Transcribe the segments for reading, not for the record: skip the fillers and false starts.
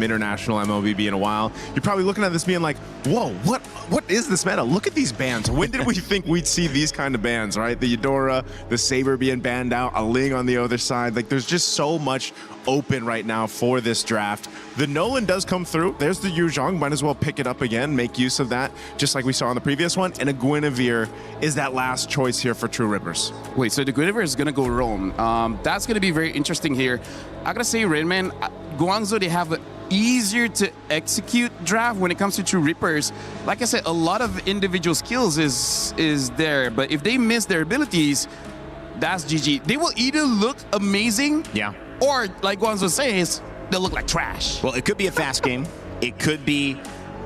international MLBB in a while, you're probably looking at this being like, whoa, what is this meta? Look at these bans. When did we think we'd see these kind of bans, right? The Eudora, the Saber being banned out, a Ling on the other side. Like, there's just so much open right now for this draft. The Nolan does come through. There's the Yuzhong. Might as well pick it up again, make use of that, just like we saw on the previous one. And a Guinevere is that last choice here for True Rippers. Wait, so the Guinevere is going to go roam. That's going to be very interesting here. I got to say, Rainman, Guangzhou, they have an easier to execute draft when it comes to True Rippers. Like I said, a lot of individual skills is there, but if they miss their abilities, that's GG. They will either look amazing, yeah, or like Guangzhou says, they'll look like trash. Well, it could be a fast game. It could be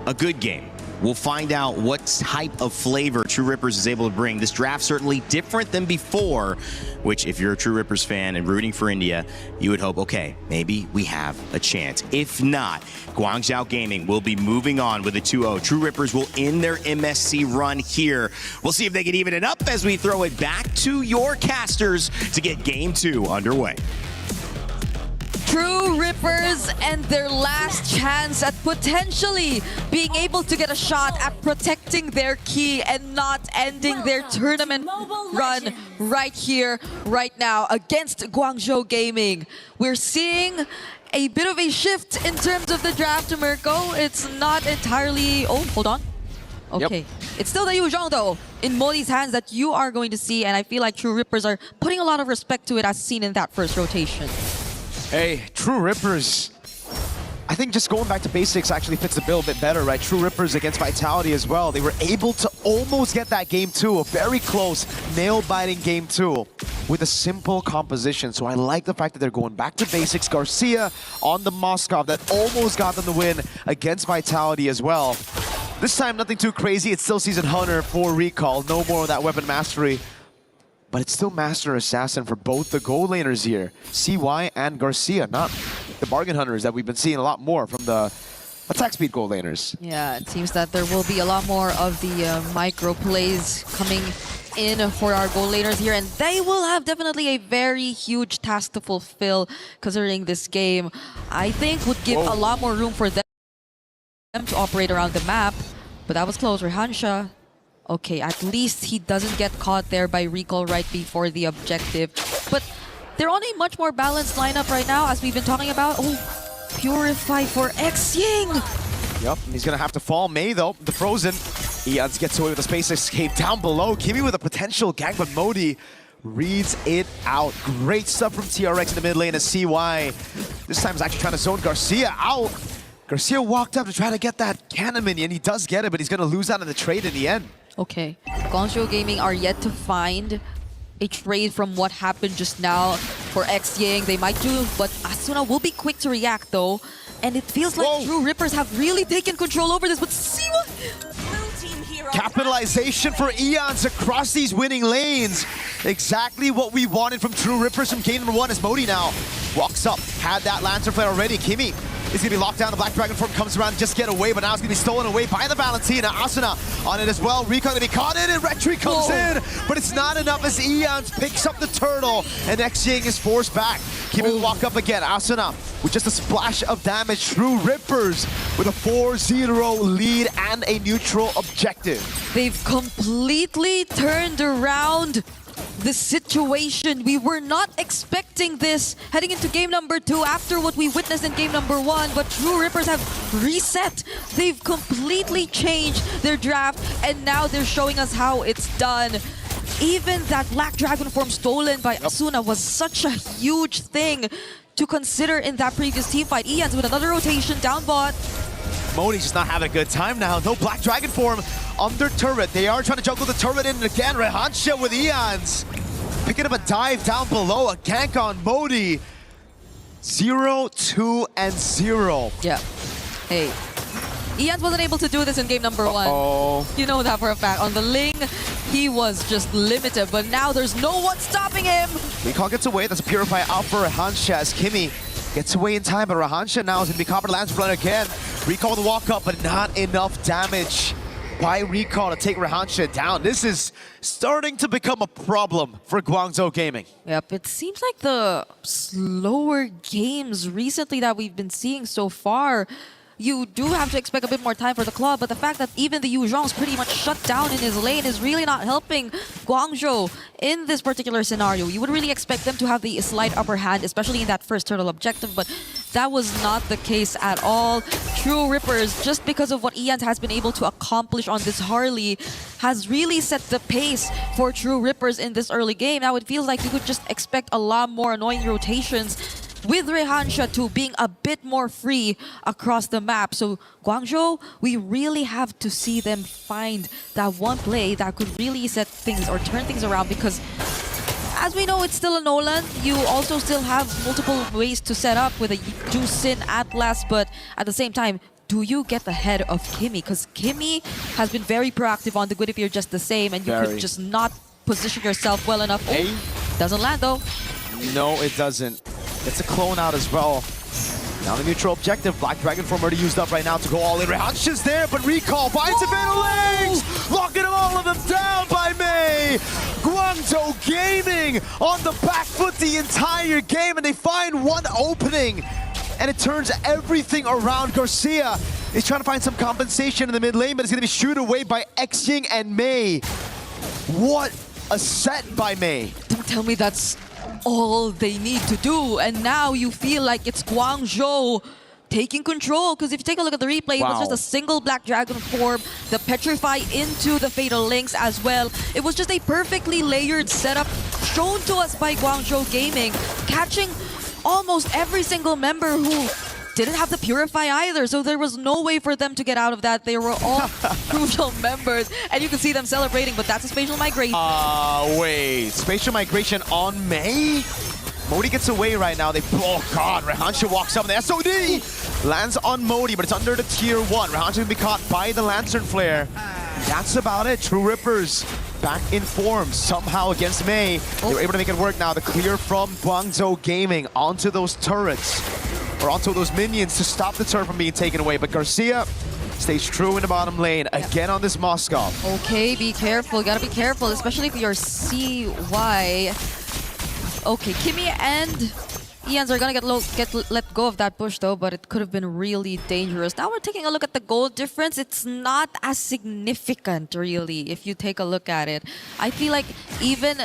a good game. We'll find out what type of flavor True Rippers is able to bring. This draft certainly different than before, which if you're a True Rippers fan and rooting for India, you would hope, okay, maybe we have a chance. If not, Guangzhou Gaming will be moving on with a 2-0. True Rippers will end their MSC run here. We'll see if they can even it up as we throw it back to your casters to get Game 2 underway. True Rippers and their last chance at potentially being able to get a shot at protecting their key and not ending their tournament run right here, right now against Guangzhou Gaming. We're seeing a bit of a shift in terms of the draft, Mirko. It's not entirely... Oh, hold on. Okay. Yep. It's still the Yuzhong, though, in Modi's hands that you are going to see, and I feel like True Rippers are putting a lot of respect to it as seen in that first rotation. Hey, True Rippers, I think just going back to basics actually fits the bill a bit better, right? True Rippers against Vitality as well. They were able to almost get that Game 2, a very close, nail-biting Game 2 with a simple composition. So I like the fact that they're going back to basics. Garcia on the Moskov that almost got them the win against Vitality as well. This time, nothing too crazy. It's still Season Hunter for Recall. No more of that weapon mastery. But it's still Master Assassin for both the gold laners here, CY and Garcia, not the bargain hunters that we've been seeing a lot more from the attack speed gold laners. Yeah, it seems that there will be a lot more of the micro plays coming in for our gold laners here, and they will have definitely a very huge task to fulfill considering this game. I think would give a lot more room for them to operate around the map, but that was close. Rehansha. Okay, at least he doesn't get caught there by Recall right before the objective. But they're on a much more balanced lineup right now, as we've been talking about. Oh, Purify for Xing. Yep, and he's going to have to fall. Mei, though, the Frozen. Eons gets away with a space escape down below. Kimi with a potential gank, but Modi reads it out. Great stuff from TRX in the mid lane as CY. This time is actually trying to zone Garcia out. Garcia walked up to try to get that cannon minion. He does get it, but he's going to lose out on the trade in the end. Okay, Guangzhou Gaming are yet to find a trade from what happened just now for Xing. They might do, but Asuna will be quick to react though. And it feels like True Rippers have really taken control over this, but see what? Capitalization for Eons across these winning lanes. Exactly what we wanted from True Rippers from game number 1 as Modi now walks up. Had that Lancer Flare already. Kimi is going to be locked down. The Black Dragon form comes around to just get away, but now it's going to be stolen away by the Valentina. Asuna on it as well. Recon going to be caught in, and Retry comes in, but it's not enough as Eons picks up the turtle, and Xing is forced back. Kimi will walk up again. Asuna with just a splash of damage. True Rippers with a 4-0 lead and a neutral objective. They've completely turned around the situation. We were not expecting this heading into game number 2 after what we witnessed in game number 1, but True Rippers have reset. They've completely changed their draft, and now they're showing us how it's done. Even that Black Dragon form stolen by Asuna was such a huge thing to consider in that previous team fight. Eons with another rotation down bot. Modi's just not having a good time now. No Black Dragon form under turret. They are trying to juggle the turret in again. Rehansha with Eons. Picking up a dive down below. A gank on Modi. 0, 2, and 0. Yeah. Hey. Eons wasn't able to do this in game number 1. You know that for a fact. On the Ling, he was just limited, but now there's no one stopping him. Recall gets away. That's a Purify out for Rehansha as Kimi gets away in time, but Rehansha now is going to be caught by the Lance Runner again. Recall the walk up, but not enough damage. by Recall to take Rehansha down. This is starting to become a problem for Guangzhou Gaming. Yep, it seems like the slower games recently that we've been seeing so far, you do have to expect a bit more time for the club, but the fact that even the Yu Zhong's pretty much shut down in his lane is really not helping Guangzhou in this particular scenario. You would really expect them to have the slight upper hand, especially in that first turtle objective, but that was not the case at all. True Rippers, just because of what Ian has been able to accomplish on this Harley, has really set the pace for True Rippers in this early game. Now it feels like you could just expect a lot more annoying rotations with Rehansha to being a bit more free across the map. So Guangzhou, we really have to see them find that one play that could really set things or turn things around, because as we know, it's still a Nolan. You also still have multiple ways to set up with a Jusin Atlas, but at the same time, do you get ahead of Kimmy? Because Kimmy has been very proactive on the Guinevere just the same, and you could just not position yourself well enough. Oh, doesn't land though. No, it doesn't. It's a clone out as well. Now the neutral objective, Black Dragon form already used up right now to go all in. Rehansha's there, but Recall finds a fatal legs! Locking all of them down by May! Guangzhou Gaming on the back foot the entire game, and they find one opening. And it turns everything around. Garcia is trying to find some compensation in the mid lane, but it's going to be shooed away by Xing and May. What a set by May. Don't tell me that's all they need to do, and now you feel like it's Guangzhou taking control, because if you take a look at the replay, it was just a single Black Dragon form, the Petrify into the Fatal Links as well. It was just a perfectly layered setup shown to us by Guangzhou Gaming, catching almost every single member who didn't have the Purify either, so there was no way for them to get out of that. They were all crucial members, and you can see them celebrating, but that's a spatial migration. Wait, spatial migration on May? Modi gets away right now. Oh god, Rehansha walks up, and the SOD lands on Modi, but it's under the tier 1. Rehansha can be caught by the Lantern Flare. That's about it. True Rippers back in form somehow against May. They were able to make it work now. The clear from Guangzhou Gaming onto those turrets, or onto those minions to stop the turret from being taken away. But Garcia stays true in the bottom lane again on this Moskov. Okay, be careful. Gotta be careful, especially if you're CY. Okay, Kimmy and Ians are gonna get let go of that push though, but it could have been really dangerous. Now we're taking a look at the goal difference. It's not as significant, really, if you take a look at it. I feel like even,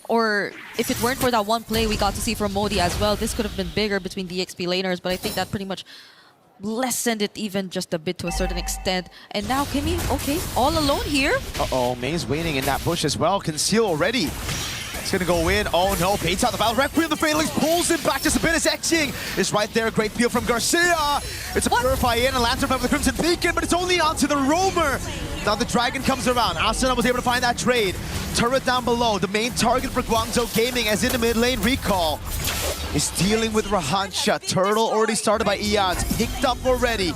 or if it weren't for that one play we got to see from Modi as well, this could have been bigger between the XP laners, but I think that pretty much lessened it even just a bit to a certain extent. And now Kimmy, okay, all alone here. Uh-oh, May's waiting in that bush as well. Conceal already. It's gonna go in. Oh no, baits out the battle. Requiem, the Phalanx pulls him back just a bit as Xing is right there. Great peel from Garcia. It's a Purify in, and Lantern Flame with the Crimson Beacon, but it's only onto the Roamer. Now the Dragon comes around. Asuna was able to find that trade. Turret down below. The main target for Guangzhou Gaming, as in the mid lane, Recall is dealing with Rehansha. Turtle already started by Eons. Picked up already.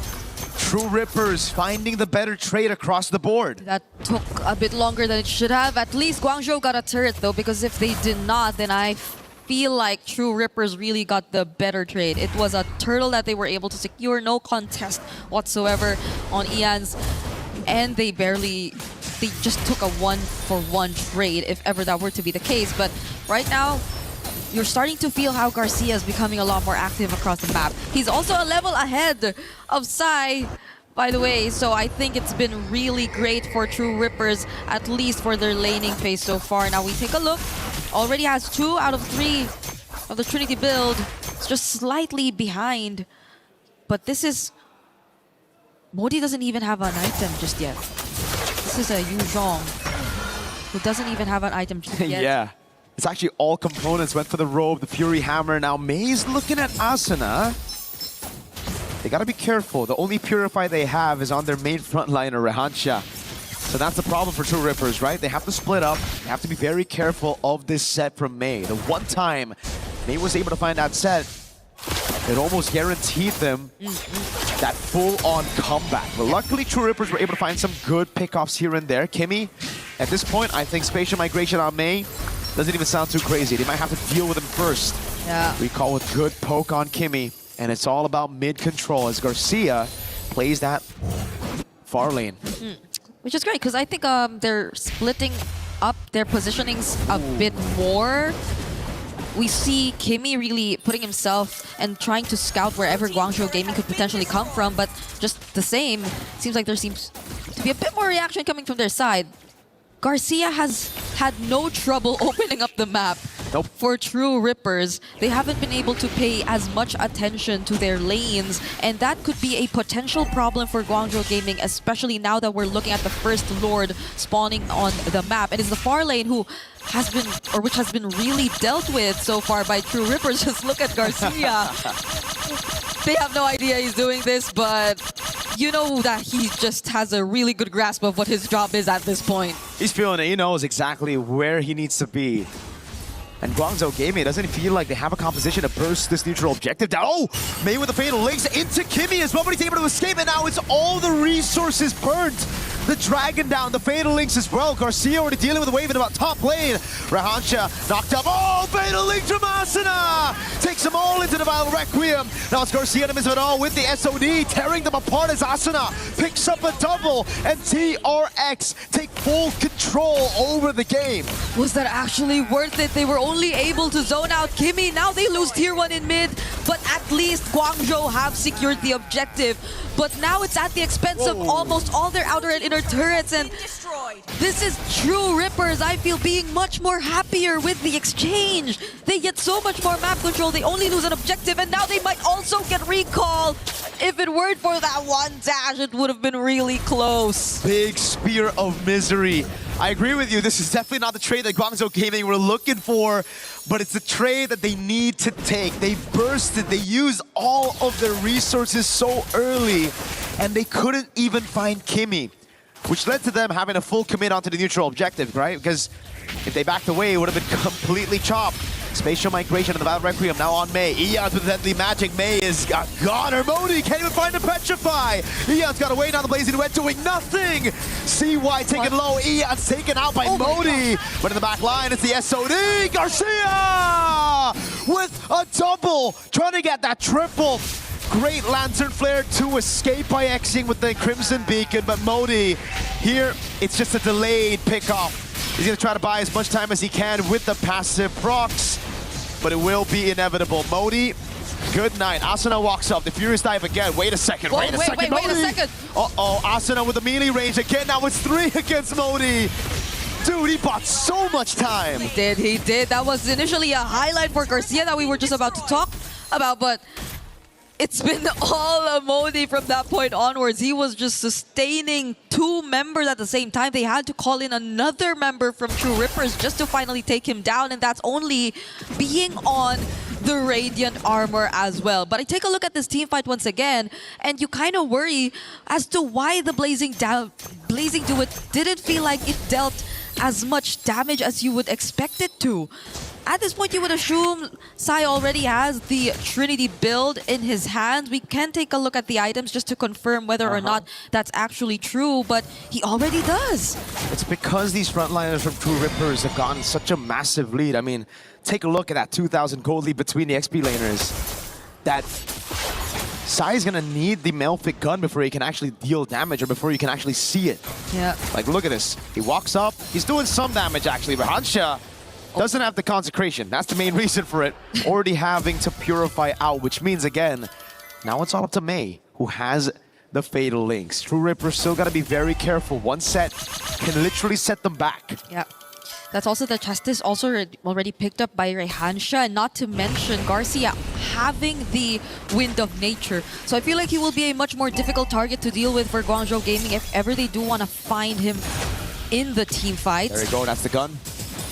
True Rippers finding the better trade across the board. That took a bit longer than it should have. At least Guangzhou got a turret though, because if they did not, then I feel like True Rippers really got the better trade. It was a turtle that they were able to secure, no contest whatsoever on Ian's, and they just took a 1-for-1 trade, if ever that were to be the case. But right now, you're starting to feel how Garcia is becoming a lot more active across the map. He's also a level ahead of Sai, by the way, so I think it's been really great for True Rippers, at least for their laning phase so far. Now we take a look. Already has 2 out of 3 of the Trinity build. It's just slightly behind, but this is... Modi doesn't even have an item just yet. This is a Yu Zhong who doesn't even have an item just yet. Yeah. It's actually all components went for the robe, the Fury Hammer. Now May's looking at Asuna. They gotta be careful. The only Purify they have is on their main frontliner, Rehansha. So that's the problem for True Rippers, right? They have to split up. They have to be very careful of this set from May. The one time May was able to find that set, it almost guaranteed them that full-on comeback. But luckily, True Rippers were able to find some good pickoffs here and there. Kimmy, at this point, I think spatial migration on May doesn't even sound too crazy. They might have to deal with him first. Yeah. Recall with good poke on Kimmy, and it's all about mid control as Garcia plays that far lane. Which is great, because I think they're splitting up their positionings a bit more. We see Kimmy really putting himself and trying to scout wherever Guangzhou Gaming could potentially come from, but just the same, seems like there seems to be a bit more reaction coming from their side. Garcia has had no trouble opening up the map. Nope. For True Rippers, they haven't been able to pay as much attention to their lanes, and that could be a potential problem for Guangzhou Gaming, especially now that we're looking at the first Lord spawning on the map. And it's the far lane who has been, or which has been really dealt with so far by True Rippers. Just look at Garcia. They have no idea he's doing this, but you know that he just has a really good grasp of what his job is at this point. He's feeling it. He knows exactly where he needs to be. And Guangzhou Gaming, doesn't feel like they have a composition to burst this neutral objective down. Oh, May with the fatal links into Kimmy as well, but he's able to escape, and now it's all the resources burnt. The Dragon down, the fatal links as well. Garcia already dealing with a wave in about top lane. Rahansha knocked up. Oh, fatal link from Asuna! Takes them all into the Vile Requiem. Now it's Garcia and Mizunal with the SOD, tearing them apart as Asuna picks up a double, and TRX take full control over the game. Was that actually worth it? They were only able to zone out Kimmy. Now they lose tier 1 in mid, but at least Guangzhou have secured the objective. But now it's at the expense of almost all their outer and inner turrets, and this is True Rippers, I feel, being much more happier with the exchange. They get so much more map control, they only lose an objective, and now they might also get recall. If it weren't for that one dash, it would have been really close. Big spear of misery. I agree with you, this is definitely not the trade that Guangzhou Gaming were looking for, but it's the trade that they need to take. They bursted, they used all of their resources so early, and they couldn't even find Kimmy, which led to them having a full commit onto the neutral objective, right? Because if they backed away, it would have been completely chopped. Spatial migration of the Vile Requiem now on May. Eon's with deadly magic. May is gone. Her Modi can't even find a Petrify. Eon's got away now. The Blazing Red doing nothing. CY taken low. Eon's taken out by Modi. But in the back line, it's the SOD. Garcia with a double. Trying to get that triple. Great Lantern Flare to escape by Xing with the Crimson Beacon. But Modi, here, it's just a delayed pickoff. He's going to try to buy as much time as he can with the passive procs, but it will be inevitable. Modi, good night. Asuna walks up. The Furious Dive again. Wait a second. Wait a second. Uh-oh. Asuna with the melee range again. Now it's 3 against Modi. Dude, he bought so much time. He did. That was initially a highlight for Garcia that we were just about to talk about, but it's been all Modi from that point onwards. He was just sustaining 2 members at the same time. They had to call in another member from True Rippers just to finally take him down, and that's only being on the Radiant armor as well. But I take a look at this team fight once again, and you kind of worry as to why the Blazing Duet didn't feel like it dealt as much damage as you would expect it to. At this point, you would assume Sai already has the Trinity build in his hands. We can take a look at the items just to confirm whether or not that's actually true, but he already does. It's because these frontliners from True Rippers have gotten such a massive lead. I mean, take a look at that 2,000 gold lead between the XP laners. That Sai is gonna need the Malefic gun before he can actually deal damage, or before you can actually see it. Yeah. Like, look at this. He walks up. He's doing some damage, actually, but Hansha doesn't have the consecration. That's the main reason for it. Already having to purify out, which means, again, now it's all up to May, who has the fatal links. True Ripper still got to be very careful. One set can literally set them back. Yeah. That's also the Justice also already picked up by Rehansha, and not to mention Garcia having the Wind of Nature. So I feel like he will be a much more difficult target to deal with for Guangzhou Gaming if ever they do want to find him in the team fights. There you go, that's the gun.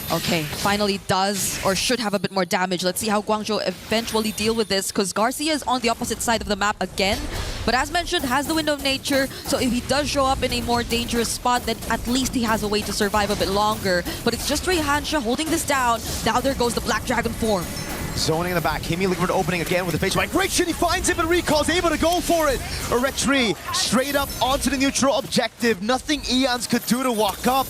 Okay, finally does or should have a bit more damage. Let's see how Guangzhou eventually deal with this, because Garcia is on the opposite side of the map again. But as mentioned, has the Wind of Nature, so if he does show up in a more dangerous spot, then at least he has a way to survive a bit longer. But it's just Rehansha holding this down. Now there goes the Black Dragon form. Zoning in the back, Kimmy looking for the opening again with the facial migration. He finds him and recalls, able to go for it. A retreat straight up onto the neutral objective. Nothing Eons could do to walk up.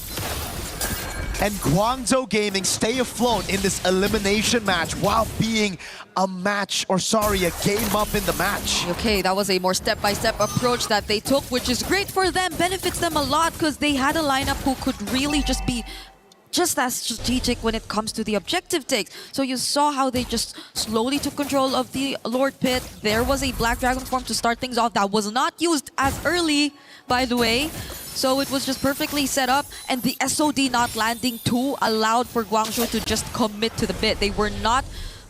and Guangzhou Gaming stay afloat in this elimination match while being a game up in the match. Okay, that was a more step-by-step approach that they took, which is great for them, benefits them a lot because they had a lineup who could really just be just as strategic when it comes to the objective takes. So you saw how they just slowly took control of the Lord Pit. There was a Black Dragon form to start things off that was not used as early, by the way. So it was just perfectly set up, and the SOD not landing too allowed for Guangzhou to just commit to the bit. They were not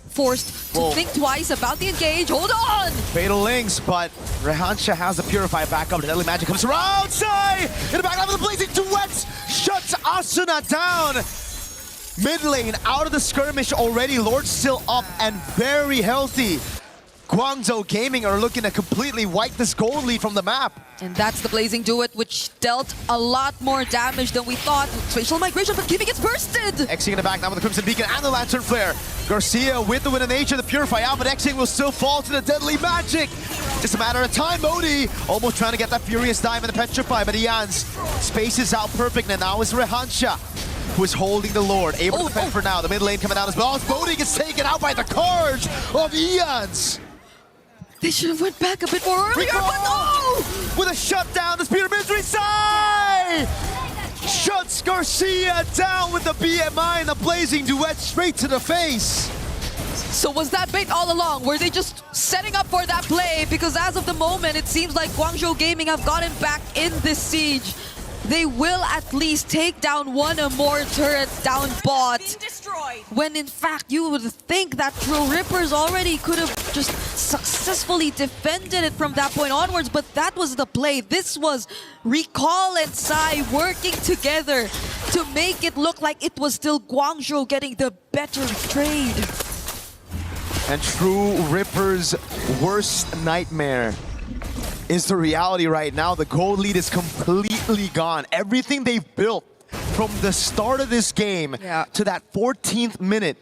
forced to think twice about the engage. Hold on! Fatal Links, but Rehansha has the Purify back up. The Deadly Magic comes around. Sai in the back line with the Blazing Duets shuts Asuna down. Mid lane out of the skirmish already. Lord still up and very healthy. Guangzhou Gaming are looking to completely wipe this gold lead from the map. And that's the Blazing Duet, which dealt a lot more damage than we thought. Spatial Migration, but Kimi gets bursted! Xing in the back now with the Crimson Beacon and the Lantern Flare. Garcia with the Wind of Nature, the Purify out, but Xing will still fall to the Deadly Magic. Just a matter of time. Modi almost trying to get that Furious Dive and the Petrify, but Ian's spaces out perfect, and now it's Rehansha who is holding the Lord, able to defend for now. The mid lane coming out as well. Modi gets taken out by the cards of Ian's. They should have went back a bit more earlier, but no! With a shutdown, the Spear of Misery side! Shuts Garcia down with the BMI and the Blazing Duet straight to the face. So was that bait all along? Were they just setting up for that play? Because as of the moment, it seems like Guangzhou Gaming have gotten back in this siege. They will at least take down one or more turrets down bot. When in fact, you would think that True Rippers already could have just successfully defended it from that point onwards, but that was the play. This was Recall and Sai working together to make it look like it was still Guangzhou getting the better trade. And True Ripper's worst nightmare is the reality right now. The gold lead is completely gone. Everything they've built from the start of this game to that 14th minute,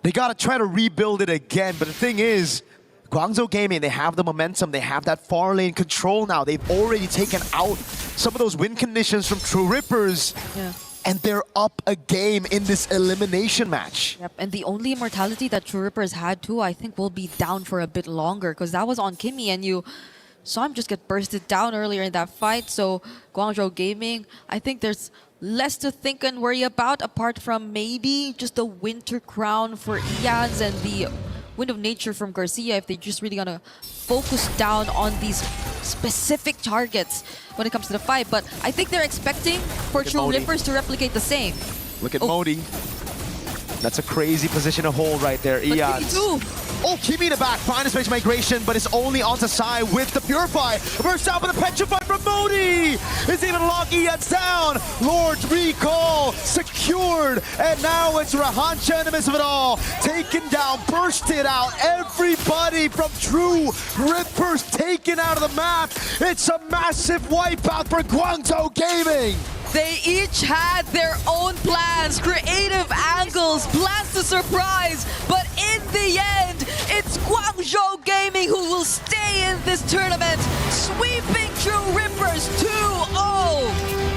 they gotta try to rebuild it again. But the thing is, Guangzhou Gaming, they have the momentum, they have that far lane control now. They've already taken out some of those win conditions from True Rippers. And they're up a game in this elimination match. Yep, and the only immortality that True Rippers had too, I think will be down for a bit longer, because that was on Kimi, and you saw him just get bursted down earlier in that fight. So Guangzhou Gaming, I think there's less to think and worry about apart from maybe just the Winter Crown for Ians and the Wind of Nature from Garcia, if they're just really gonna focus down on these specific targets when it comes to the fight. But I think they're expecting for True Rippers to replicate the same. Look at Modi. That's a crazy position to hold right there, Ians. Oh, Kimi in the back, find a space migration, but it's only onto Sai with the Purify. Burst out with a Petrify from Modi! It's even lock Ians down! Lord's Recall secured, and now it's Rehansha in the midst of it all. Taken down, bursted out, everybody from True Rippers taken out of the map. It's a massive wipeout for Guangzhou Gaming. They each had their own plans, creative angles, plans to surprise, but in the end, it's Guangzhou Gaming who will stay in this tournament, sweeping True Rippers 2-0.